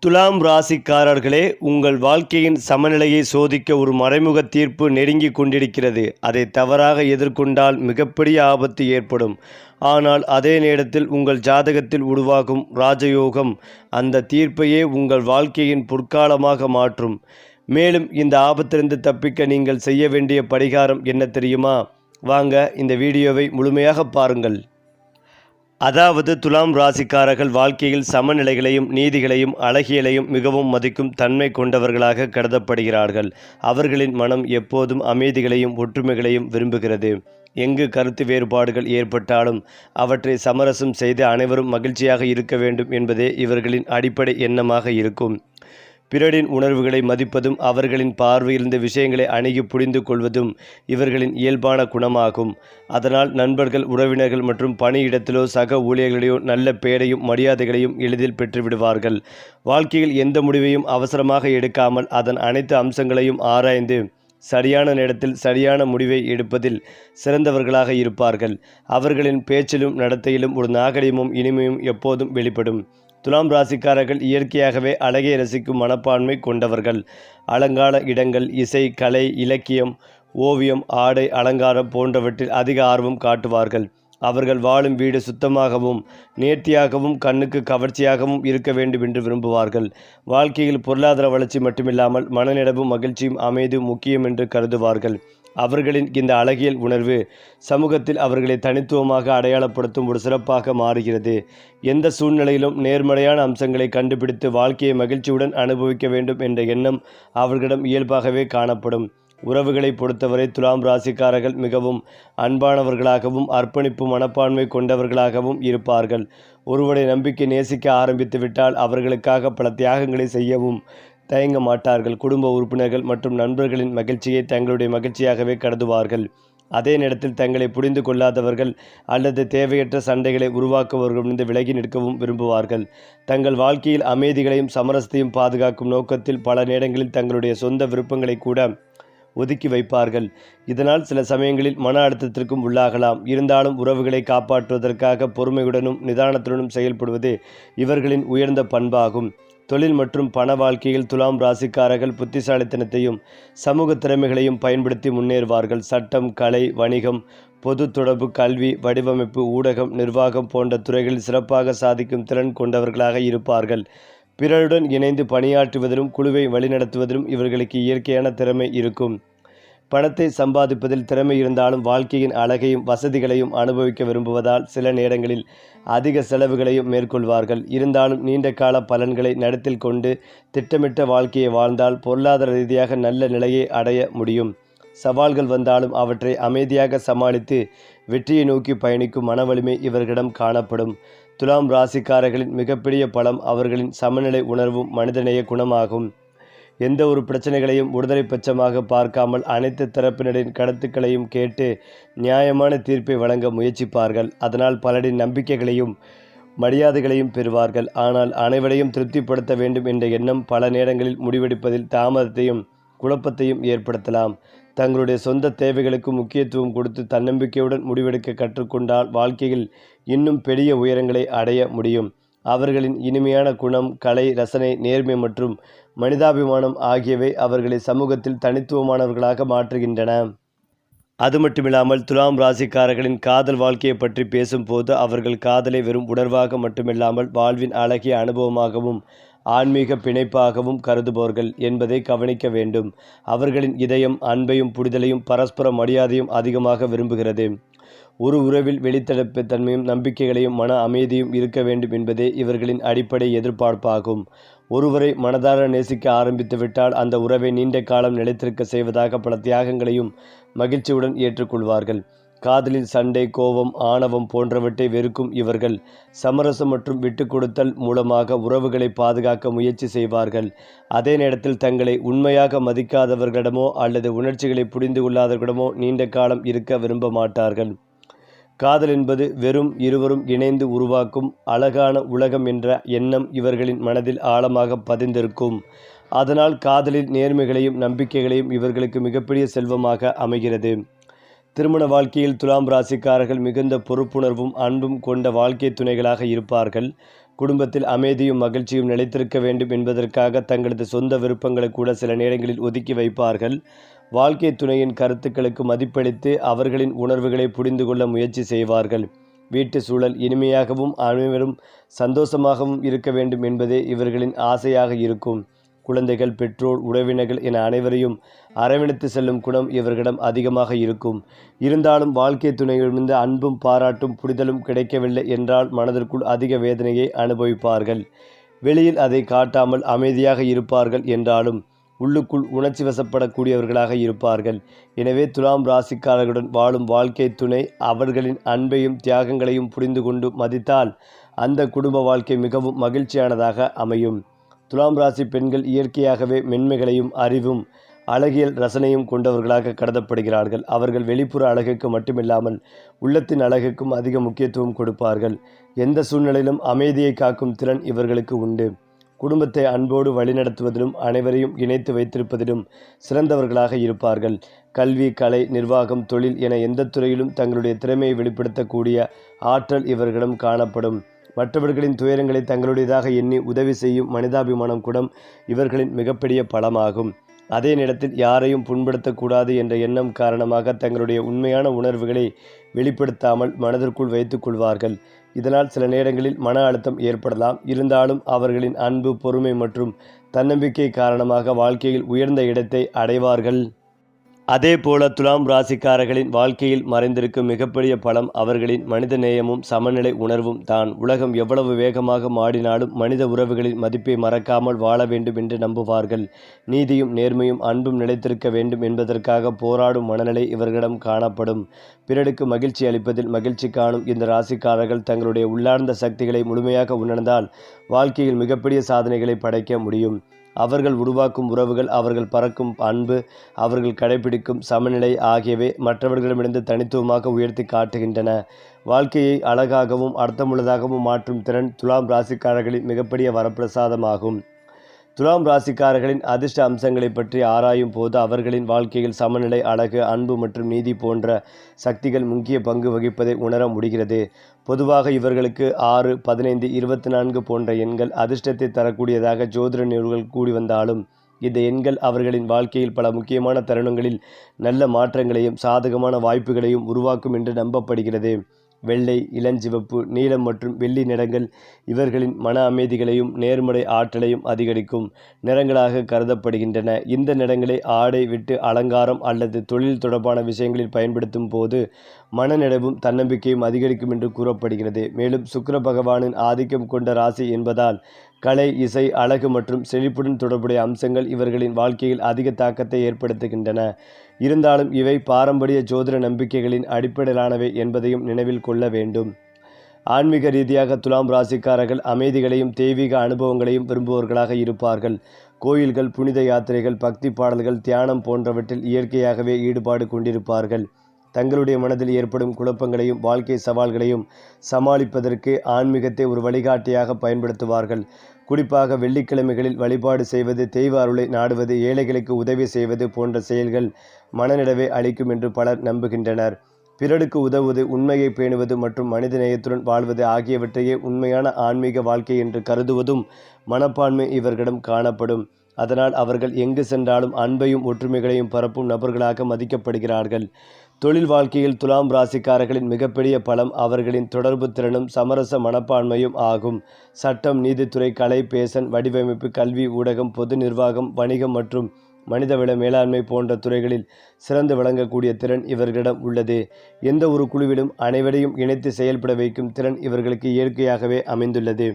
துலாம் ராசிக்காரர்களே, உங்கள் வாழ்க்கையின் சமநிலையை சோதிக்க ஒரு மறைமுக தீர்ப்பு நெருங்கிக் கொண்டிருக்கிறது. அதை தவறாக எதிர்கொண்டால் மிகப்பெரிய ஆபத்து ஏற்படும். ஆனால் அதே நேரத்தில் உங்கள் ஜாதகத்தில் உருவாகும் ராஜயோகம் அந்த தீர்ப்பையே உங்கள் வாழ்க்கையின் பொற்காலமாக மாற்றும். மேலும் இந்த ஆபத்திலிருந்து தப்பிக்க நீங்கள் செய்ய வேண்டிய பரிகாரம் என்ன தெரியுமா? வாங்க இந்த வீடியோவை முழுமையாக பாருங்கள். அதாவது துலாம் ராசிக்காரர்கள் வாழ்க்கையில் சமநிலைகளையும் நீதிகளையும் அழகியலையும் மிகவும் மதிக்கும் தன்மை கொண்டவர்களாக கருதப்படுகிறார்கள். அவர்களின் மனம் எப்போதும் அமைதிகளையும் ஒற்றுமைகளையும் விரும்புகிறது. எங்கு கருத்து வேறுபாடுகள் ஏற்பட்டாலும் அவற்றை சமரசம் செய்து அனைவரும் மகிழ்ச்சியாக இருக்க வேண்டும் என்பதே இவர்களின் அடிப்படை எண்ணமாக இருக்கும். பிறரின் உணர்வுகளை மதிப்பதும் அவர்களின் பார்வையிலிருந்து விஷயங்களை அணுகி புரிந்து கொள்வதும் இவர்களின் இயல்பான குணமாகும். அதனால் நண்பர்கள், உறவினர்கள் மற்றும் பணியிடத்திலோ சக ஊழியர்களையோ நல்ல பெயரையும் மரியாதைகளையும் எளிதில் பெற்றுவிடுவார்கள். வாழ்க்கையில் எந்த முடிவையும் அவசரமாக எடுக்காமல் அதன் அனைத்து அம்சங்களையும் ஆராய்ந்து சரியான நேரத்தில் சரியான முடிவை எடுப்பதில் சிறந்தவர்களாக இருப்பார்கள். அவர்களின் பேச்சிலும் நடத்தையிலும் ஒரு நாகரிகமும் இனிமையும் எப்போதும் வெளிப்படும். துலாம் ராசிக்காரர்கள் இயற்கையாகவே அழகை ரசிக்கும் மனப்பான்மை கொண்டவர்கள். அலங்கார இடங்கள், இசை, கலை, இலக்கியம், ஓவியம், ஆடை அலங்காரம் போன்றவற்றில் அதிக ஆர்வம் காட்டுவார்கள். அவர்கள் வாழும் வீடு சுத்தமாகவும் நேர்த்தியாகவும் கண்ணுக்கு கவர்ச்சியாகவும் இருக்க வேண்டும் என்று விரும்புவார்கள். வாழ்க்கையில் பொருளாதார வளர்ச்சி மட்டுமில்லாமல் மனநிறைவும் மகிழ்ச்சியும் அமைதியும் முக்கியம் என்று கருதுவார்கள். அவர்களின் இந்த அழகியல் உணர்வு சமூகத்தில் அவர்களை தனித்துவமாக அடையாளப்படுத்தும் ஒரு சிறப்பாக மாறுகிறது. எந்த சூழ்நிலையிலும் நேர்மறையான அம்சங்களை கண்டுபிடித்து வாழ்க்கையை மகிழ்ச்சியுடன் அனுபவிக்க வேண்டும் என்ற எண்ணம் அவர்களிடம் இயல்பாகவே காணப்படும். உறவுகளை பொறுத்தவரை துலாம் ராசிக்காரர்கள் மிகவும் அன்பானவர்களாகவும் அர்ப்பணிப்பு மனப்பான்மை கொண்டவர்களாகவும் இருப்பார்கள். ஒருவரை நம்பிக்கை நேசிக்க ஆரம்பித்து விட்டால் அவர்களுக்காக பல தியாகங்களை செய்யவும் தயங்க மாட்டார்கள். குடும்ப உறுப்பினர்கள் மற்றும் நண்பர்களின் மகிழ்ச்சியை தங்களுடைய மகிழ்ச்சியாகவே கருதுவார்கள். அதே நேரத்தில் தங்களை புரிந்து கொள்ளாதவர்கள் அல்லது தேவையற்ற சண்டைகளை உருவாக்குபவர்களிலிருந்து விலகி நிற்கவும் விரும்புவார்கள். தங்கள் வாழ்க்கையில் அமைதிகளையும் சமரசத்தையும் பாதுகாக்கும் நோக்கத்தில் பல நேரங்களில் தங்களுடைய சொந்த விருப்பங்களை கூட ஒதுக்கி வைப்பார்கள். இதனால் சில சமயங்களில் மன அழுத்தத்திற்கும் உள்ளாகலாம். இருந்தாலும் உறவுகளை காப்பாற்றுவதற்காக பொறுமையுடனும் நிதானத்துடனும் செயல்படுவது இவர்களின் உயர்ந்த பண்பாகும். தொழில் மற்றும் பண வாழ்க்கையில் துலாம் ராசிக்காரர்கள் புத்திசாலித்தனத்தையும் சமூக திறமைகளையும் பயன்படுத்தி முன்னேறுவார்கள். சட்டம், கலை, வணிகம், பொது தொடர்பு, கல்வி, வடிவமைப்பு, ஊடகம், நிர்வாகம் போன்ற துறைகளில் சிறப்பாக சாதிக்கும் திறன் கொண்டவர்களாக இருப்பார்கள். பிறருடன் இணைந்து பணியாற்றுவதிலும் குழுவை வழிநடத்துவதிலும் இவர்களுக்கு இயற்கையான திறமை இருக்கும். பணத்தை சம்பாதிப்பதில் திறமை இருந்தாலும் வாழ்க்கையின் அழகையும் வசதிகளையும் அனுபவிக்க விரும்புவதால் சில நேரங்களில் அதிக செலவுகளையும் மேற்கொள்வார்கள். இருந்தாலும் நீண்ட கால பலன்களை நடத்தில் கொண்டு திட்டமிட்ட வாழ்க்கையை வாழ்ந்தால் பொருளாதார ரீதியாக நல்ல நிலையை அடைய முடியும். சவால்கள் வந்தாலும் அவற்றை அமைதியாக சமாளித்து வெற்றியை நோக்கி பயணிக்கும் மனவலிமை இவர்களிடம் காணப்படும். துலாம் ராசிக்காரர்களின் மிகப்பெரிய பலம் அவர்களின் சமநிலை உணர்வும் மனிதநேய குணமாகும். எந்த ஒரு பிரச்சனைகளையும் ஒருதலை பட்சமாக பார்க்காமல் அனைத்து தரப்பினரின் கருத்துக்களையும் கேட்டு நியாயமான தீர்ப்பை வழங்க முயற்சிப்பார்கள். அதனால் பலரின் நம்பிக்கைகளையும் மரியாதைகளையும் பெறுவார்கள். ஆனால் அனைவரையும் திருப்திப்படுத்த வேண்டும் என்ற எண்ணம் பல நேரங்களில் முடிவெடுப்பதில் தாமதத்தையும் குழப்பத்தையும் ஏற்படுத்தலாம். தங்களுடைய சொந்த தேவைகளுக்கு முக்கியத்துவம் கொடுத்து தன்னம்பிக்கையுடன் முடிவெடுக்க கற்றுக்கொண்டால் வாழ்க்கையில் இன்னும் பெரிய உயரங்களை அடைய முடியும். அவர்களின் இனிமையான குணம், கலை, ரசனை, நேர்மை மற்றும் மனிதாபிமானம் ஆகியவை அவர்களை சமூகத்தில் தனித்துவமானவர்களாக மாற்றுகின்றன. அது மட்டுமில்லாமல் துலாம் ராசிக்காரர்களின் காதல் வாழ்க்கையை பற்றி பேசும்போது அவர்கள் காதலை வெறும் உணர்வாக மட்டுமில்லாமல் வாழ்வின் அழகிய அனுபவமாகவும் ஆன்மீக பிணைப்பாகவும் கருதுபவர்கள் என்பதை கவனிக்க வேண்டும். அவர்களின் இதயம் அன்பையும் புரிதலையும் பரஸ்பர மரியாதையும் அதிகமாக விரும்புகிறது. ஒரு உறவில் வெளித்தடப்பு தன்மையும் நம்பிக்கைகளையும் மன அமைதியும் இருக்க வேண்டும் என்பதே இவர்களின் அடிப்படை எதிர்பார்ப்பாகும். ஒருவரை மனதார நேசிக்க ஆரம்பித்துவிட்டால் அந்த உறவை நீண்ட காலம் நிலைத்திருக்க செய்வதாக பல தியாகங்களையும் மகிழ்ச்சியுடன் ஏற்றுக்கொள்வார்கள். காதலில் சண்டை, கோபம், ஆணவம் போன்றவற்றை வெறுக்கும் இவர்கள் சமரசம் மற்றும் விட்டு கொடுத்தல் மூலமாக உறவுகளை பாதுகாக்க முயற்சி செய்வார்கள். அதே நேரத்தில் தங்களை உண்மையாக மதிக்காதவர்களிடமோ அல்லது உணர்ச்சிகளை புரிந்து கொள்ளாதவர்களிடமோ நீண்ட காலம் இருக்க விரும்ப மாட்டார்கள். காதல் என்பது வெறும் இருவரும் இணைந்து உருவாக்கும் அழகான உலகம் என்ற எண்ணம் இவர்களின் மனதில் ஆழமாக பதிந்திருக்கும். அதனால் காதலில் நேர்மைகளையும் நம்பிக்கைகளையும் இவர்களுக்கு மிகப்பெரிய செல்வமாக அமைகிறது. திருமண வாழ்க்கையில் துலாம் ராசிக்காரர்கள் மிகுந்த பொறுப்புணர்வும் அன்பும் கொண்ட வாழ்க்கை துணைகளாக இருப்பார்கள். குடும்பத்தில் அமைதியும் மகிழ்ச்சியும் நிலைத்திருக்க வேண்டும் என்பதற்காக தங்களது சொந்த விருப்பங்களை கூட சில நேரங்களில் ஒதுக்கி வைப்பார்கள். வாழ்க்கை துணையின் கருத்துக்களுக்கு மதிப்பளித்து அவர்களின் உணர்வுகளை புரிந்து கொள்ள முயற்சி செய்வார்கள். வீட்டு சூழல் இனிமையாகவும் அனைவரும் சந்தோஷமாகவும் இருக்க வேண்டும் என்பதே இவர்களின் ஆசையாக இருக்கும். குழந்தைகள், பெற்றோர், உறவினர்கள் என அனைவரையும் அரவணைத்து செல்லும் குணம் இவர்களிடம் அதிகமாக இருக்கும். இருந்தாலும் வாழ்க்கை துணையிலிருந்து அன்பும் பாராட்டும் புரிதலும் கிடைக்கவில்லை என்றால் மனதிற்குள் அதிக வேதனையை அனுபவிப்பார்கள். வெளியில் அதை காட்டாமல் அமைதியாக இருப்பார்கள் என்றாலும் உள்ளுக்குள் உணர்ச்சி வசப்படக்கூடியவர்களாக இருப்பார்கள். எனவே துலாம் ராசிக்காரர்களுடன் வாழும் வாழ்க்கை துணை அவர்களின் அன்பையும் தியாகங்களையும் புரிந்து கொண்டு மதித்தால் அந்த குடும்ப வாழ்க்கை மிகவும் மகிழ்ச்சியானதாக அமையும். துலாம் ராசி பெண்கள் இயற்கையாகவே மென்மைகளையும் அறிவும் அழகியல் ரசனையும் கொண்டவர்களாக கருதப்படுகிறார்கள். அவர்கள் வெளிப்புற அழகுக்கு மட்டுமில்லாமல் உள்ளத்தின் அழகுக்கும் அதிக முக்கியத்துவம் கொடுப்பார்கள். எந்த சூழ்நிலையிலும் அமைதியை காக்கும் திறன் இவர்களுக்கு உண்டு. குடும்பத்தை அன்போடு வழிநடத்துவதிலும் அனைவரையும் இணைத்து வைத்திருப்பதிலும் சிறந்தவர்களாக இருப்பார்கள். கல்வி, கலை, நிர்வாகம், தொழில் என எந்த துறையிலும் தங்களுடைய திறமையை வெளிப்படுத்தக்கூடிய ஆற்றல் இவர்களிடம் காணப்படும். மற்றவர்களின் துயரங்களை தங்களுடையதாக எண்ணி உதவி செய்யும் மனிதாபிமானம் குணம் இவர்களின் மிகப்பெரிய பலமாகும். அதே நேரத்தில் யாரையும் புண்படுத்தக்கூடாது என்ற எண்ணம் காரணமாக தங்களுடைய உண்மையான உணர்வுகளை வெளிப்படுத்தாமல் மனதிற்குள் வைத்துக் கொள்வார்கள். இதனால் சில நேரங்களில் மன அழுத்தம் ஏற்படலாம். இருந்தாலும் அவர்களின் அன்பு, பொறுமை மற்றும் தன்னம்பிக்கை காரணமாக வாழ்க்கையில் உயர்ந்த இடத்தை அடைவார்கள். அதே போல துலாம் ராசிக்காரர்களின் வாழ்க்கையில் மறைந்திருக்கும் மிகப்பெரிய பலம் அவர்களின் மனித நேயமும் சமநிலை உணர்வும் தான். உலகம் எவ்வளவு வேகமாக மாடினாலும் மனித உறவுகளின் மதிப்பை மறக்காமல் வாழ வேண்டும் என்று நம்புவார்கள். நீதியும் நேர்மையும் அன்பும் நிலைத்திருக்க வேண்டும் என்பதற்காக போராடும் மனநிலை இவர்களிடம் காணப்படும். பிறருக்கு மகிழ்ச்சி அளிப்பதில் மகிழ்ச்சி காணும் இந்த ராசிக்காரர்கள் தங்களுடைய உள்ளார்ந்த சக்திகளை முழுமையாக உணர்ந்தால் வாழ்க்கையில் மிகப்பெரிய சாதனைகளை படைக்க முடியும். அவர்கள் உருவாக்கும் உறவுகள், அவர்கள் பறக்கும் அன்பு, அவர்கள் கடைபிடிக்கும் சமநிலை ஆகியவை மற்றவர்களிடமிருந்து தனித்துவமாக உயர்த்தி காட்டுகின்றன. வாழ்க்கையை அழகாகவும் அர்த்தமுள்ளதாகவும் மாற்றும் திறன் துலாம் ராசிக்காரர்களின் மிகப்பெரிய வரப்பிரசாதமாகும். துலாம் ராசிக்காரர்களின் அதிர்ஷ்ட அம்சங்களை பற்றி ஆராயும் போது அவர்களின் வாழ்க்கையில் சமநிலை, அழகு, அன்பு மற்றும் நீதி போன்ற சக்திகள் முக்கிய பங்கு வகிப்பதை உணர முடிகிறது. பொதுவாக இவர்களுக்கு 6, 15, 24 போன்ற எண்கள் அதிர்ஷ்டத்தை தரக்கூடியதாக ஜோதிட நிறுவனங்கள் கூடி வந்தாலும் இந்த எண்கள் அவர்களின் வாழ்க்கையில் பல முக்கியமான தருணங்களில் நல்ல மாற்றங்களையும் சாதகமான வாய்ப்புகளையும் உருவாக்கும் என்று நம்பப்படுகிறது. வெள்ளை, இளஞ்சிவப்பு, நீலம் மற்றும் வெள்ளி நிறங்கள் இவர்களின் மன அமைதிகளையும் நேர்மறை ஆற்றலையும் அதிகரிக்கும் நிறங்களாக கருதப்படுகின்றன. இந்த நிறங்களை ஆடை, விட்டு அலங்காரம் அல்லது தொழில் தொடர்பான விஷயங்களில் பயன்படுத்தும் போது மனநிறைவும் தன்னம்பிக்கையும் அதிகரிக்கும் என்று கூறப்படுகிறது. மேலும் சுக்கிர பகவானின் ஆதிக்கம் கொண்ட ராசி என்பதால் கலை, இசை, அழகு மற்றும் செழிப்புடன் தொடர்புடைய அம்சங்கள் இவர்களின் வாழ்க்கையில் அதிக தாக்கத்தை ஏற்படுத்துகின்றன. இருந்தாலும் இவை பாரம்பரிய ஜோதிட நம்பிக்கைகளின் அடிப்படையிலானவை என்பதையும் நினைவில் கொள்ள வேண்டும். ஆன்மீக ரீதியாக துலாம் ராசிக்காரர்கள் அமைதிகளையும் தெய்வீக அனுபவங்களையும் விரும்புபவர்களாக இருப்பார்கள். கோயில்கள், புனித யாத்திரைகள், பக்தி பாடல்கள், தியானம் போன்றவற்றில் இயற்கையாகவே ஈடுபாடு கொண்டிருப்பார்கள். தங்களுடைய மனதில் ஏற்படும் குழப்பங்களையும் வாழ்க்கை சவால்களையும் சமாளிப்பதற்கு ஆன்மீகத்தை ஒரு வழிகாட்டியாக பயன்படுத்துவார்கள். குறிப்பாக வெள்ளிக்கிழமைகளில் வழிபாடு செய்வது, தெய்வ அருளை நாடுவது, ஏழைகளுக்கு உதவி செய்வது போன்ற செயல்கள் மனநிறைவை அளிக்கும் என்று பலர் நம்புகின்றனர். பிறருக்கு உதவுவது, உண்மையை பேணுவது மற்றும் மனித நேயத்துடன் வாழ்வது ஆகியவற்றையே உண்மையான ஆன்மீக வாழ்க்கை என்று கருதுவதும் மனப்பான்மை இவர்களிடம் காணப்படும். அதனால் அவர்கள் எங்கு சென்றாலும் அன்பையும் ஒற்றுமைகளையும் பரப்பும் நபர்களாக மதிக்கப்படுகிறார்கள். தொழில் வாழ்க்கையில் துலாம் ராசிக்காரர்களின் மிகப்பெரிய பலம் அவர்களின் தொடர்பு திறனும் சமரச மனப்பான்மையும் ஆகும். சட்டம், நீதித்துறை, கலை, பேஷன், வடிவமைப்பு, கல்வி, ஊடகம், பொது நிர்வாகம், வணிகம் மற்றும் மனிதவள மேலாண்மை போன்ற துறைகளில் சிறந்து விளங்கக்கூடிய திறன் இவர்களிடம் உள்ளது. எந்த ஒரு குழுவிலும் அனைவரையும் இணைத்து செயல்பட வைக்கும் திறன் இவர்களுக்கு இயற்கையாகவே அமைந்துள்ளது.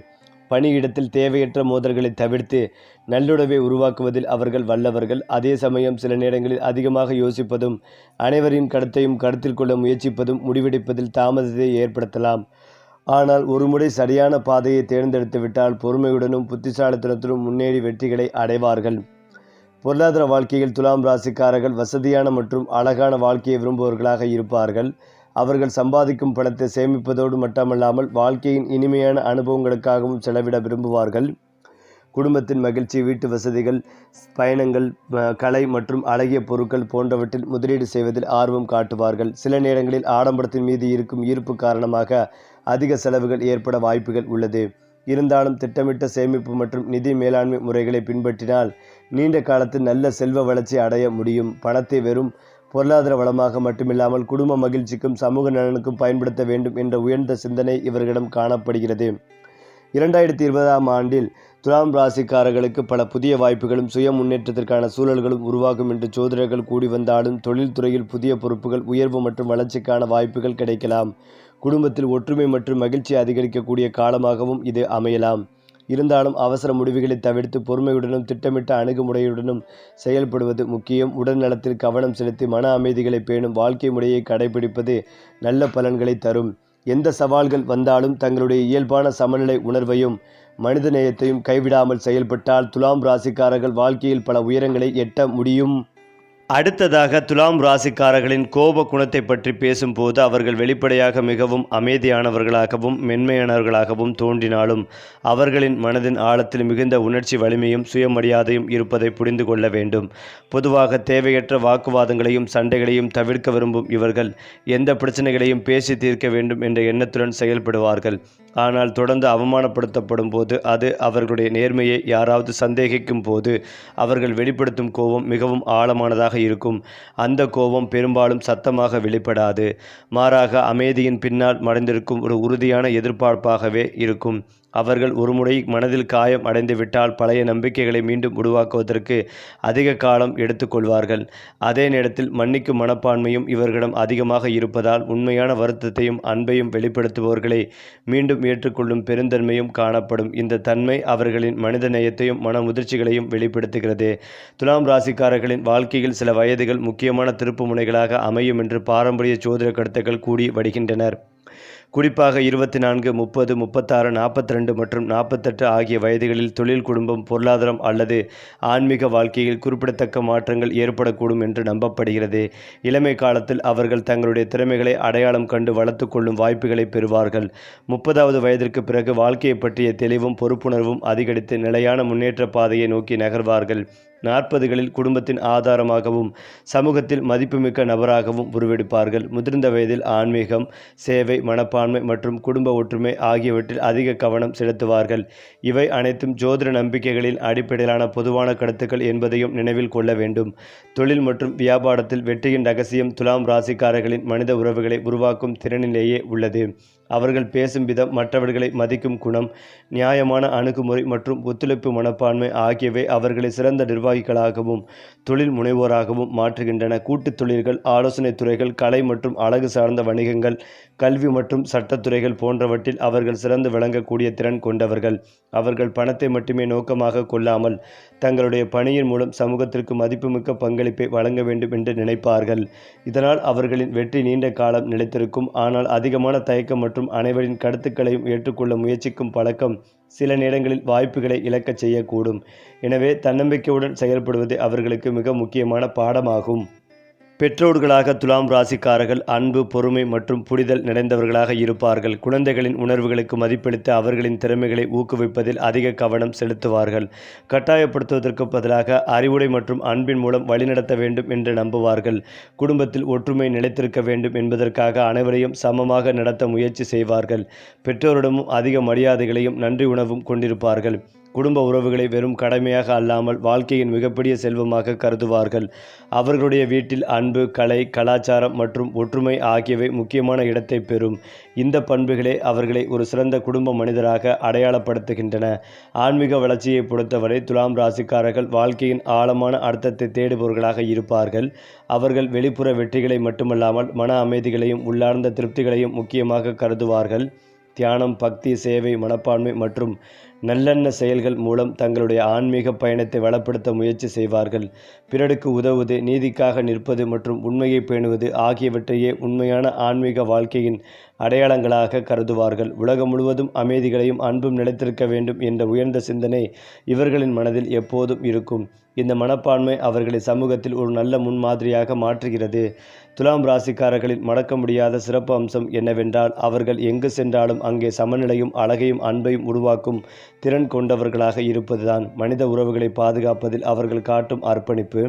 பணியிடத்தில் தேவையற்ற மோதல்களை தவிர்த்து நல்லுறவை உருவாக்குவதில் அவர்கள் வல்லவர்கள். அதே சமயம் சில நேரங்களில் அதிகமாக யோசிப்பதும் அனைவரின் கருத்தையும் கருத்தில் கொள்ள முயற்சிப்பதும் முடிவெடுப்பதில் தாமதத்தை ஏற்படுத்தலாம். ஆனால் ஒருமுறை சரியான பாதையை தேர்ந்தெடுத்துவிட்டால் பொறுமையுடனும் புத்திசாலித்தனத்துடன் முன்னேறி வெற்றிகளை அடைவார்கள். பொருளாதார வாழ்க்கையில் துலாம் ராசிக்காரர்கள் வசதியான மற்றும் அழகான வாழ்க்கையை விரும்புபவர்களாக இருப்பார்கள். அவர்கள் சம்பாதிக்கும் பணத்தை சேமிப்பதோடு மட்டுமல்லாமல் வாழ்க்கையின் இனிமையான அனுபவங்களுக்காகவும் செலவிட விரும்புவார்கள். குடும்பத்தின் மகிழ்ச்சி, வீட்டு வசதிகள், பயணங்கள், கலை மற்றும் அழகிய பொருட்கள் போன்றவற்றில் முதலீடு செய்வதில் ஆர்வம் காட்டுவார்கள். சில நேரங்களில் ஆடம்பரத்தின் மீது இருக்கும் ஈர்ப்பு காரணமாக அதிக செலவுகள் ஏற்பட வாய்ப்புகள் உள்ளது. இருந்தாலும் திட்டமிட்ட சேமிப்பு மற்றும் நிதி மேலாண்மை முறைகளை பின்பற்றினால் நீண்ட காலத்தில் நல்ல செல்வ வளர்ச்சி அடைய முடியும். பணத்தை வெறும் பொருளாதார வளமாக மட்டுமில்லாமல் குடும்ப மகிழ்ச்சிக்கும் சமூக நலனுக்கும் பயன்படுத்த வேண்டும் என்ற உயர்ந்த சிந்தனை இவர்களிடம் காணப்படுகிறது. 2020ஆம் ஆண்டில் துலாம் ராசிக்காரர்களுக்கு பல புதிய வாய்ப்புகளும் சுய முன்னேற்றத்திற்கான சூழல்களும் உருவாகும் என்று ஜோதிடர்கள் கூடி வந்தாலும் தொழில்துறையில் புதிய பொறுப்புகள், உயர்வு மற்றும் வளர்ச்சிக்கான வாய்ப்புகள் கிடைக்கலாம். குடும்பத்தில் ஒற்றுமை மற்றும் மகிழ்ச்சி அதிகரிக்கக்கூடிய காலமாகவும் இது அமையலாம். இருந்தாலும் அவசர முடிவுகளை தவிர்த்து பொறுமையுடனும் திட்டமிட்ட அணுகுமுறையுடனும் செயல்படுவது முக்கியம். உடல் நலத்தில் கவனம் செலுத்தி மன அமைதிகளை பேணும் வாழ்க்கை முறையை கடைபிடிப்பது நல்ல பலன்களை தரும். எந்த சவால்கள் வந்தாலும் தங்களுடைய இயல்பான சமநிலை உணர்வையும் மனித நேயத்தையும் கைவிடாமல் செயல்பட்டால் துலாம் ராசிக்காரர்கள் வாழ்க்கையில் பல உயரங்களை எட்ட முடியும். அடுத்ததாக துலாம் ராசிக்காரர்களின் கோப குணத்தை பற்றி பேசும்போது அவர்கள் வெளிப்படையாக மிகவும் அமைதியானவர்களாகவும் மென்மையானவர்களாகவும் தோன்றினாலும் அவர்களின் மனதின் ஆழத்தில் மிகுந்த உணர்ச்சி வலிமையும் சுயமரியாதையும் இருப்பதை புரிந்து கொள்ள வேண்டும். பொதுவாக தேவையற்ற வாக்குவாதங்களையும் சண்டைகளையும் தவிர்க்க விரும்பும் இவர்கள் எந்த பிரச்சனைகளையும் பேசி தீர்க்க வேண்டும் என்ற எண்ணத்துடன் செயல்படுவார்கள். ஆனால் தொடர்ந்து அவமானப்படுத்தப்படும் போது அது அவர்களுடைய நேர்மையை யாராவது சந்தேகிக்கும் போது அவர்கள் வெளிப்படுத்தும் கோபம் மிகவும் ஆழமானதாக இருக்கும். அந்த கோபம் பெரும்பாலும் சத்தமாக வெளிப்படாது. மாறாக அமைதியின் பின்னால் மறைந்திருக்கும் ஒரு உறுதியான எதிர்பார்ப்பாகவே இருக்கும். அவர்கள் ஒருமுறை மனதில் காயம் அடைந்து விட்டால் பழைய நம்பிக்கைகளை மீண்டும் உருவாக்குவதற்கு அதிக காலம் எடுத்துக்கொள்வார்கள். அதே நேரத்தில் மன்னிக்கும் மனப்பான்மையும் இவர்களிடம் அதிகமாக இருப்பதால் உண்மையான வருத்தத்தையும் அன்பையும் வெளிப்படுத்துபவர்களை மீண்டும் ஏற்றுக்கொள்ளும் பெருந்தன்மையும் காணப்படும். இந்த தன்மை அவர்களின் மனித நேயத்தையும் மன முதிர்ச்சிகளையும் வெளிப்படுத்துகிறது. துலாம் ராசிக்காரர்களின் வாழ்க்கையில் சில வயதுகள் முக்கியமான திருப்பு முனைகளாக அமையும் என்று பாரம்பரிய ஜோதிட கருத்துக்கள் கூடி வருகின்றனர். குறிப்பாக 24, 30, 36, 42 மற்றும் 48 ஆகிய வயதுகளில் தொழில், குடும்பம், பொருளாதாரம் அல்லது ஆன்மீக வாழ்க்கையில் குறிப்பிடத்தக்க மாற்றங்கள் ஏற்படக்கூடும் என்று நம்பப்படுகிறது. இளமை காலத்தில் அவர்கள் தங்களுடைய திறமைகளை அடையாளம் கண்டு வளர்த்து கொள்ளும் வாய்ப்புகளை பெறுவார்கள். 30வது வயதிற்கு பிறகு வாழ்க்கையை பற்றிய தெளிவும் பொறுப்புணர்வும் அதிகரித்து நிலையான முன்னேற்ற பாதையை நோக்கி நகர்வார்கள். 40களில் குடும்பத்தின் ஆதாரமாகவும் சமூகத்தில் மதிப்புமிக்க நபராகவும் உருவெடுப்பார்கள். முதிர்ந்த வயதில் ஆன்மீகம், சேவை மனப்பான்மை மற்றும் குடும்ப ஒற்றுமை ஆகியவற்றில் அதிக கவனம் செலுத்துவார்கள். இவை அனைத்தும் ஜோதிட நம்பிக்கைகளின் அடிப்படையிலான பொதுவான கருத்துக்கள் என்பதையும் நினைவில் கொள்ள வேண்டும். தொழில் மற்றும் வியாபாரத்தில் வெற்றியின் ரகசியம் துலாம் ராசிக்காரர்களின் மனித உறவுகளை உருவாக்கும் திறனிலேயே உள்ளது. அவர்கள் பேசும் விதம், மற்றவர்களை மதிக்கும் குணம், நியாயமான அணுகுமுறை மற்றும் ஒத்துழைப்பு மனப்பான்மை ஆகியவை அவர்களை சிறந்த நிர்வாகிகளாகவும் தொழில் முனைவோராகவும் மாற்றுகின்றன. கூட்டுத் தொழில்கள், ஆலோசனை துறைகள், கலை மற்றும் அழகு சார்ந்த வணிகங்கள், கல்வி மற்றும் சட்டத்துறைகள் போன்றவற்றில் அவர்கள் சிறந்து விளங்கக்கூடிய திறன் கொண்டவர்கள். அவர்கள் பணத்தை மட்டுமே நோக்கமாக கொள்ளாமல் தங்களுடைய பணியின் மூலம் சமூகத்திற்கு மதிப்புமிக்க பங்களிப்பை வழங்க வேண்டும் என்று நினைப்பார்கள். இதனால் அவர்களின் வெற்றி நீண்ட காலம் நிலைத்திருக்கும். ஆனால் அதிகமான தயக்கம் மற்றும் அனைவரின் கருத்துக்களையும் ஏற்றுக்கொள்ள முயற்சிக்கும் பழக்கம் சில நேரங்களில் வாய்ப்புகளை இழக்கச் செய்யக்கூடும். எனவே தன்னம்பிக்கையுடன் செயல்படுவது அவர்களுக்கு மிக முக்கியமான பாடமாகும். பெற்றோர்களாக துலாம் ராசிக்காரர்கள் அன்பு, பொறுமை மற்றும் புரிதல் நிறைந்தவர்களாக இருப்பார்கள். குழந்தைகளின் உணர்வுகளுக்கு மதிப்பளித்து அவர்களின் திறமைகளை ஊக்குவிப்பதில் அதிக கவனம் செலுத்துவார்கள். கட்டாயப்படுத்துவதற்கு பதிலாக அறிவுரை மற்றும் அன்பின் மூலம் வழிநடத்த வேண்டும் என்று நம்புவார்கள். குடும்பத்தில் ஒற்றுமை நிலைத்திருக்க வேண்டும் என்பதற்காக அனைவரையும் சமமாக நடத்த முயற்சி செய்வார்கள். பெற்றோரிடமும் அதிக மரியாதைகளையும் நன்றி உணர்வும் கொண்டிருப்பார்கள். குடும்ப உறவுகளை வெறும் கடமையாக அல்லாமல் வாழ்க்கையின் மிகப்பெரிய செல்வமாக கருதுவார்கள். அவர்களுடைய வீட்டில் அன்பு, கலை, கலாச்சாரம் மற்றும் ஒற்றுமை ஆகியவை முக்கியமான இடத்தை பெறும். இந்த பண்புகளே அவர்களை ஒரு சிறந்த குடும்ப மனிதராக அடையாளப்படுத்துகின்றன. ஆன்மீக வளர்ச்சியை பொறுத்தவரை துலாம் ராசிக்காரர்கள் வாழ்க்கையின் ஆழமான அர்த்தத்தை தேடுபவர்களாக இருப்பார்கள். அவர்கள் வெளிப்புற வெற்றிகளை மட்டுமல்லாமல் மன அமைதிகளையும் உள்ளார்ந்த திருப்திகளையும் முக்கியமாக கருதுவார்கள். தியானம், பக்தி, சேவை மனப்பான்மை மற்றும் நல்லெண்ண செயல்கள் மூலம் தங்களுடைய ஆன்மீக பயணத்தை வளப்படுத்த முயற்சி செய்வார்கள். பிறருக்கு உதவுவது, நீதிக்காக நிற்பது மற்றும் உண்மையை பேணுவது ஆகியவற்றையே உண்மையான ஆன்மீக வாழ்க்கையின் அடையாளங்களாக கருதுவார்கள். உலகம் முழுவதும் அமைதிகளையும் அன்பும் நிலைத்திருக்க வேண்டும் என்ற உயர்ந்த சிந்தனை இவர்களின் மனதில் எப்போதும் இருக்கும். இந்த மனப்பான்மை அவர்களை சமூகத்தில் ஒரு நல்ல முன்மாதிரியாக மாற்றுகிறது. துலாம் ராசிக்காரர்களின் மறக்க முடியாத சிறப்பு அம்சம் என்னவென்றால் அவர்கள் எங்கு சென்றாலும் அங்கே சமநிலையும் அழகையும் அன்பையும் உருவாக்கும் திறன் கொண்டவர்களாக இருப்பதுதான். மனித உறவுகளை பாதுகாப்பதில் அவர்கள் காட்டும் அர்ப்பணிப்பு,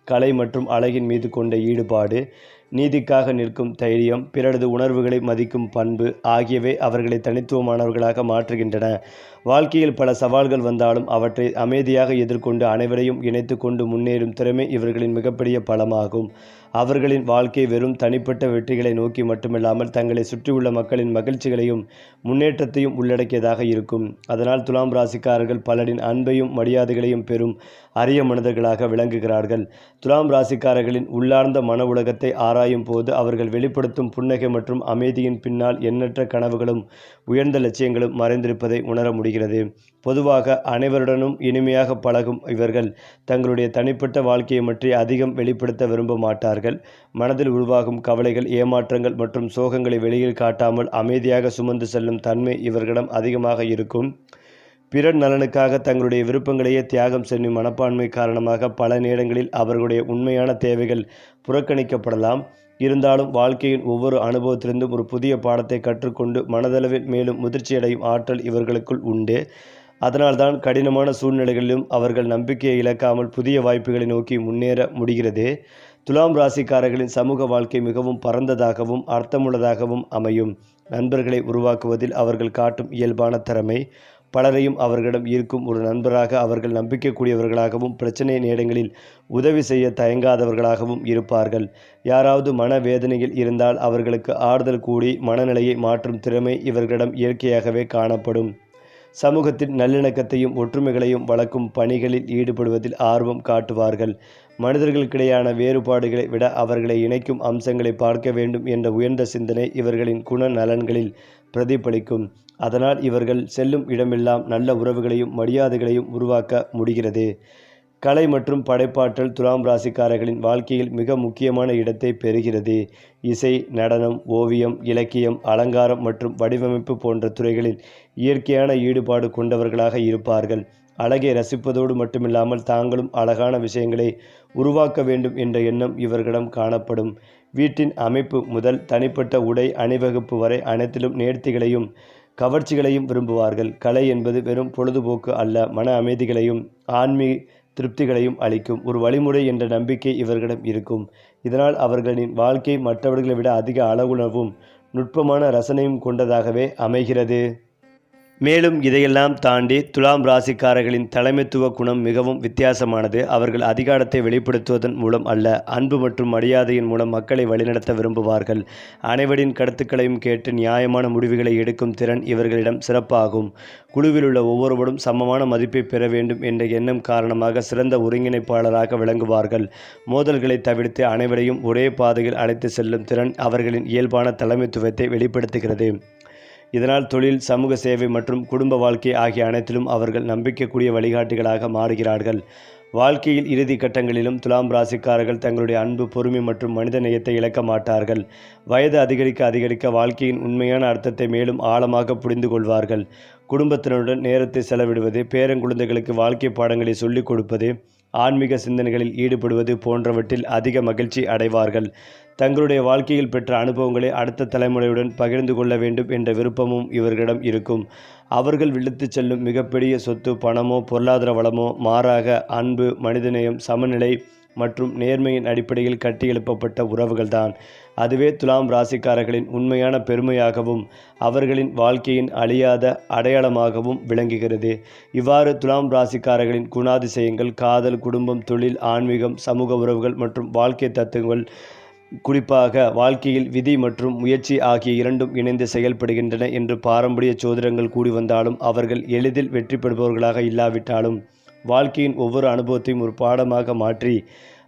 கலை மற்றும் அழகின் மீது கொண்ட ஈடுபாடு, நீதிக்காக நிற்கும் தைரியம், பிறரது உணர்வுகளை மதிக்கும் பண்பு ஆகியவை அவர்களை தனித்துவமானவர்களாக மாற்றுகின்றன. வாழ்க்கையில் பல சவால்கள் வந்தாலும் அவற்றை அமைதியாக எதிர்கொண்டு அனைவரையும் இணைத்து கொண்டு முன்னேறும் திறமை இவர்களின் மிகப்பெரிய பலமாகும். அவர்களின் வாழ்க்கை வெறும் தனிப்பட்ட வெற்றிகளை நோக்கி மட்டுமில்லாமல் தங்களை சுற்றியுள்ள மக்களின் மகிழ்ச்சிகளையும் முன்னேற்றத்தையும் உள்ளடக்கியதாக இருக்கும். அதனால் துலாம் ராசிக்காரர்கள் பலரின் அன்பையும் மரியாதைகளையும் பெறும் அரிய மனிதர்களாக விளங்குகிறார்கள். துலாம் ராசிக்காரர்களின் உள்ளார்ந்த மன உலகத்தை ஆராயும் போது அவர்கள் வெளிப்படுத்தும் புன்னகை மற்றும் அமைதியின் பின்னால் எண்ணற்ற கனவுகளும் உயர்ந்த லட்சியங்களும் மறைந்திருப்பதை உணர முடிகிறது. பொதுவாக அனைவருடனும் இனிமையாக பழகும் இவர்கள் தங்களுடைய தனிப்பட்ட வாழ்க்கையை பற்றி அதிகம் வெளிப்படுத்த விரும்ப மாட்டார்கள். மனதில் உருவாகும் கவலைகள், ஏமாற்றங்கள் மற்றும் சோகங்களை வெளியில் காட்டாமல் அமைதியாக சுமந்து செல்லும் தன்மை இவர்களிடம் அதிகமாக இருக்கும். பிறர் நலனுக்காக தங்களுடைய விருப்பங்களையே தியாகம் செய்யும் மனப்பான்மை காரணமாக பல நேரங்களில் அவர்களுடைய உண்மையான தேவைகள் புறக்கணிக்கப்படலாம். இருந்தாலும் வாழ்க்கையின் ஒவ்வொரு அனுபவத்திலிருந்தும் ஒரு புதிய பாடத்தை கற்றுக்கொண்டு மனதளவில் மேலும் முதிர்ச்சியடையும் ஆற்றல் இவர்களுக்குள் உண்டு. அதனால்தான் கடினமான சூழ்நிலைகளிலும் அவர்கள் நம்பிக்கையை இழக்காமல் புதிய வாய்ப்புகளை நோக்கி முன்னேற முடிகிறது. துலாம் ராசிக்காரர்களின் சமூக வாழ்க்கை மிகவும் பரந்ததாகவும் அர்த்தமுள்ளதாகவும் அமையும். நண்பர்களை உருவாக்குவதில் அவர்கள் காட்டும் இயல்பான திறமை பலரையும் அவர்களிடம் ஈர்க்கும். ஒரு நண்பராக அவர்கள் நம்பிக்கைக்குரியவர்களாகவும் பிரச்சனை நேரங்களில் உதவி செய்ய தயங்காதவர்களாகவும் இருப்பார்கள். யாராவது மனவேதனையில் இருந்தால் அவர்களுக்கு ஆறுதல் கூடி மனநிலையை மாற்றும் திறமை இவர்களிடம் இயற்கையாகவே காணப்படும். சமூகத்தின் நல்லிணக்கத்தையும் ஒற்றுமைகளையும் வளர்க்கும் பணிகளில் ஈடுபடுவதில் ஆர்வம் காட்டுவார்கள். மனிதர்களுக்கிடையான வேறுபாடுகளை விட அவர்களை இணைக்கும் அம்சங்களை பார்க்க வேண்டும் என்ற உயர்ந்த சிந்தனை இவர்களின் குண நலன்களில் பிரதிபலிக்கும். அதனால் இவர்கள் செல்லும் இடமெல்லாம் நல்ல உறவுகளையும் மரியாதைகளையும் உருவாக்க முடிகிறது. கலை மற்றும் படைப்பாற்றல் துலாம் ராசிக்காரர்களின் வாழ்க்கையில் மிக முக்கியமான இடத்தை பெறுகிறது. இசை, நடனம், ஓவியம், இலக்கியம், அலங்காரம் மற்றும் வடிவமைப்பு போன்ற துறைகளில் இயற்கையான ஈடுபாடு கொண்டவர்களாக இருப்பார்கள். அழகை ரசிப்பதோடு மட்டுமில்லாமல் தாங்களும் அழகான விஷயங்களை உருவாக்க வேண்டும் என்ற எண்ணம் இவர்களிடம் காணப்படும். வீட்டின் அமைப்பு முதல் தனிப்பட்ட உடை அணிவகுப்பு வரை அனைத்திலும் நேர்த்திகளையும் கவர்ச்சிகளையும் விரும்புவார்கள். கலை என்பது வெறும் பொழுதுபோக்கு அல்ல, மன அமைதிகளையும் ஆன்மீக திருப்திகளையும் அளிக்கும் ஒரு வழிமுறை என்ற நம்பிக்கை இவர்களிடம் இருக்கும். இதனால் அவர்களின் வாழ்க்கை மற்றவர்களை விட அதிக அளவுணர்வும் நுட்பமான ரசனையும் கொண்டதாகவே அமைகிறது. மேலும் இதையெல்லாம் தாண்டி துலாம் ராசிக்காரர்களின் தலைமைத்துவ குணம் மிகவும் வித்தியாசமானது. அவர்கள் அதிகாரத்தை வெளிப்படுத்துவதன் மூலம் அல்ல, அன்பு மற்றும் மரியாதையின் மூலம் மக்களை வழிநடத்த விரும்புவார்கள். அனைவரின் கருத்துக்களையும் கேட்டு நியாயமான முடிவுகளை எடுக்கும் திறன் இவர்களிடம் சிறப்பாகும். குழுவில் உள்ள ஒவ்வொருவரும் சமமான மதிப்பை பெற வேண்டும் என்ற எண்ணம் காரணமாக சிறந்த ஒருங்கிணைப்பாளராக விளங்குவார்கள். மோதல்களை தவிர்த்து அனைவரையும் ஒரே பாதையில் அழைத்து செல்லும் திறன் அவர்களின் இயல்பான தலைமைத்துவத்தை வெளிப்படுத்துகிறது. இதனால் தொழில், சமூக சேவை மற்றும் குடும்ப வாழ்க்கை ஆகிய அனைத்திலும் அவர்கள் நம்பிக்கைக்குரிய வழிகாட்டிகளாக மாறுகிறார்கள். வாழ்க்கையில் இறுதி கட்டங்களிலும் துலாம் ராசிக்காரர்கள் தங்களுடைய அன்பு, பொறுமை மற்றும் மனித நேயத்தை இழக்க மாட்டார்கள். வயது அதிகரிக்க அதிகரிக்க வாழ்க்கையின் உண்மையான அர்த்தத்தை மேலும் ஆழமாக புரிந்து கொள்வார்கள். குடும்பத்தினருடன் நேரத்தை செலவிடுவது, பேரங்குழந்தைகளுக்கு வாழ்க்கை பாடங்களை சொல்லிக் கொடுப்பது, ஆன்மீக சிந்தனைகளில் ஈடுபடுவது போன்றவற்றில் அதிக மகிழ்ச்சி அடைவார்கள். தங்களுடைய வாழ்க்கையில் பெற்ற அனுபவங்களை அடுத்த தலைமுறையுடன் பகிர்ந்து கொள்ள வேண்டும் என்ற விருப்பமும் இவர்களிடம் இருக்கும். அவர்கள் விழுத்துச் செல்லும் மிகப்பெரிய சொத்து பணமோ பொருளாதார வளமோ மாறாக அன்பு, மனிதநேயம், சமநிலை மற்றும் நேர்மையின் அடிப்படையில் கட்டியெழுப்பப்பட்ட உறவுகள்தான். அதுவே துலாம் ராசிக்காரர்களின் உண்மையான பெருமையாகவும் அவர்களின் வாழ்க்கையின் அழியாத அடையாளமாகவும் விளங்குகிறது. இவ்வாறு துலாம் ராசிக்காரர்களின் குணாதிசயங்கள் காதல், குடும்பம், தொழில், ஆன்மீகம், சமூக உறவுகள் மற்றும் வாழ்க்கை தத்துவங்கள், குறிப்பாக வாழ்க்கையில் விதி மற்றும் முயற்சி ஆகிய இரண்டும் இணைந்து செயல்படுகின்றன என்று பாரம்பரிய சோதிடங்கள் கூறி வந்தாலும் அவர்கள் எளிதில் வெற்றி பெறுபவர்களாக இல்லாவிட்டாலும் வாழ்க்கையின் ஒவ்வொரு அனுபவத்தையும் ஒரு பாடமாக மாற்றி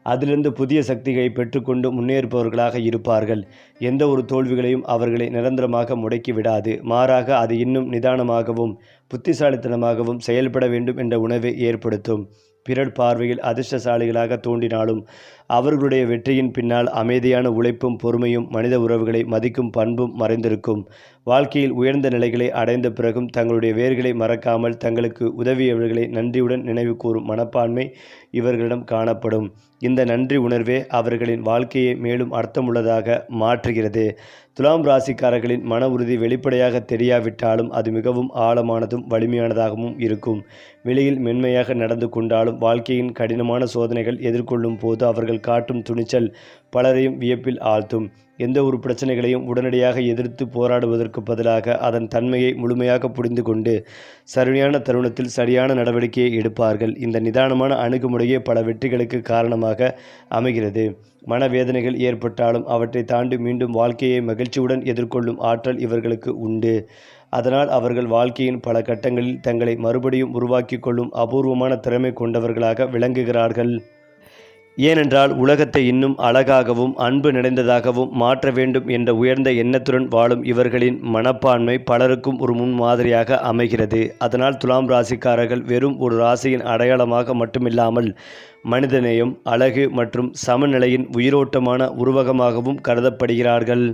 அதிலிருந்து புதிய சக்திகளை பெற்றுக்கொண்டு முன்னேறுபவர்களாக இருப்பார்கள். எந்த ஒரு தோல்விகளையும் அவர்களை நிரந்தரமாக முடக்கி விடாது. மாறாக அது இன்னும் நிதானமாகவும் புத்திசாலித்தனமாகவும் செயல்பட வேண்டும் என்ற உணர்வை ஏற்படுத்தும். பிறர் பார்வையில் அதிர்ஷ்டசாலிகளாக தோன்றினாலும் அவர்களுடைய வெற்றியின் பின்னால் அமைதியான உழைப்பும் பொறுமையும் மனித உறவுகளை மதிக்கும் பண்பும் மறைந்திருக்கும். வாழ்க்கையில் உயர்ந்த நிலைகளை அடைந்த பிறகும் தங்களுடைய வேர்களை மறக்காமல் தங்களுக்கு உதவியவர்களை நன்றியுடன் நினைவு கூறும் மனப்பான்மை இவர்களிடம் காணப்படும். இந்த நன்றி உணர்வே அவர்களின் வாழ்க்கையை மேலும் அர்த்தமுள்ளதாக மாற்றுகிறது. துலாம் ராசிக்காரர்களின் மன உறுதி வெளிப்படையாக தெரியாவிட்டாலும் அது மிகவும் ஆழமானதும் வலிமையானதாகவும் இருக்கும். வெளியில் மென்மையாக நடந்து கொண்டாலும் வாழ்க்கையின் கடினமான சோதனைகள் எதிர்கொள்ளும் போது அவர்கள் காட்டும் துணிச்சல் பலரையும் வியப்பில் ஆழ்த்தும். எந்த ஒரு பிரச்சனைகளையும் உடனடியாக எதிர்த்து போராடுவதற்கு பதிலாக அதன் தன்மையை முழுமையாக புரிந்து கொண்டு சரியான தருணத்தில் சரியான நடவடிக்கையை எடுப்பார்கள். இந்த நிதானமான அணுகுமுறையே பல வெற்றிகளுக்கு காரணமாக அமைகிறது. மனவேதனைகள் ஏற்பட்டாலும் அவற்றை தாண்டி மீண்டும் வாழ்க்கையை மகிழ்ச்சியுடன் எதிர்கொள்ளும் ஆற்றல் இவர்களுக்கு உண்டு. அதனால் அவர்கள் வாழ்க்கையின் பல கட்டங்களில் தங்களை மறுபடியும் உருவாக்கி கொள்ளும் அபூர்வமான திறமை கொண்டவர்களாக விளங்குகிறார்கள். ஏனென்றால் உலகத்தை இன்னும் அழகாகவும் அன்பு நிறைந்ததாகவும் மாற்ற வேண்டும் என்ற உயர்ந்த எண்ணத்துடன் வாழும் இவர்களின் மனப்பான்மை பலருக்கும் ஒரு முன்மாதிரியாக அமைகிறது. அதனால் துலாம் ராசிக்காரர்கள் வெறும் ஒரு ராசியின் அடையாளமாக மட்டுமில்லாமல் மனிதநேயம், அழகு மற்றும் சமநிலையின் உயிரோட்டமான உருவகமாகவும் கருதப்படுகிறார்கள்.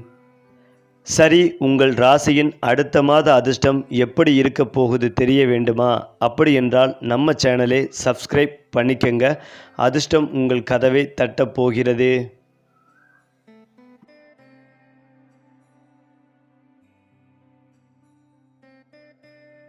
சரி, உங்கள் ராசியின் அடுத்த மாத அதிர்ஷ்டம் எப்படி இருக்க போகுது தெரிய வேண்டுமா? அப்படி என்றால் நம்ம சேனலை சப்ஸ்கிரைப் பண்ணிக்கங்க. அதிர்ஷ்டம் உங்கள் கதவை தட்டப் போகிறது.